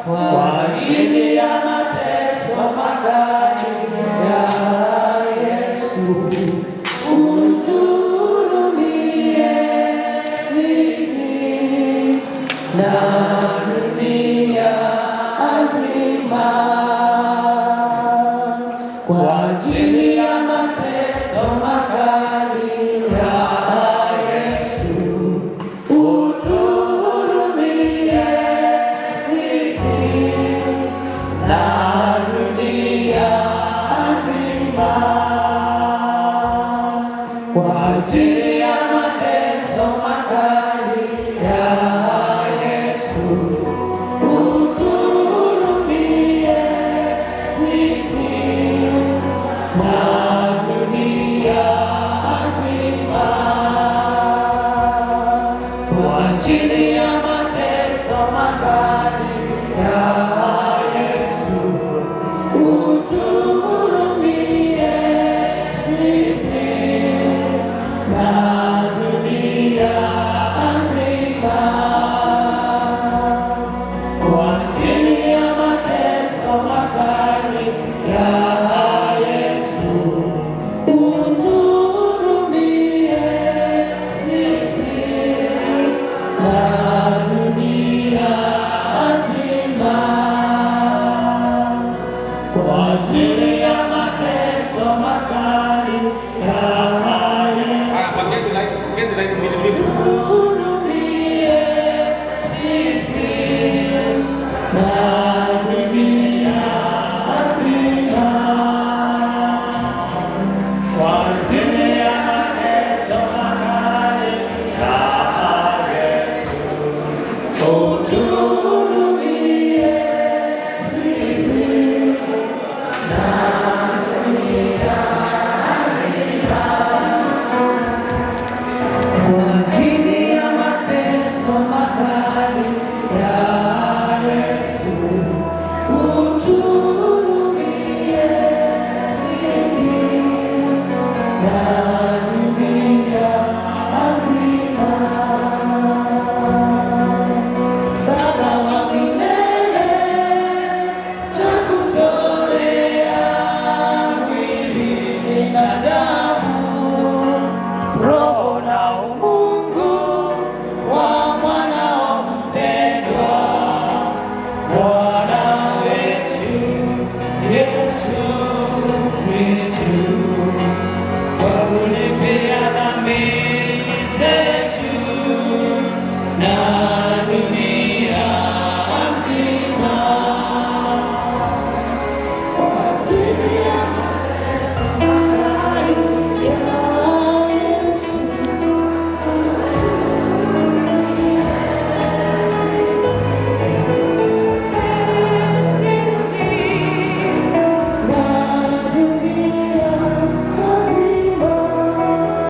kwa ajili ya mateso makali ya Yesu, utuhurumie sisi na dunia nzima. Kwa ajili ya mateso makali ya Yesu, utuhurumie sisi na dunia nzima. Kwa ajili ya mateso makali ya Yesu, utuhurumie sisi na dunia nzima. Kwa ajili ya mateso makali ya Yesu, utuhurumie sisi na dunia nzima. Kwa ajili ya mateso makali ya Yesu, utuhurumie sisi na dunia nzima. Kwa ajili ya mateso makali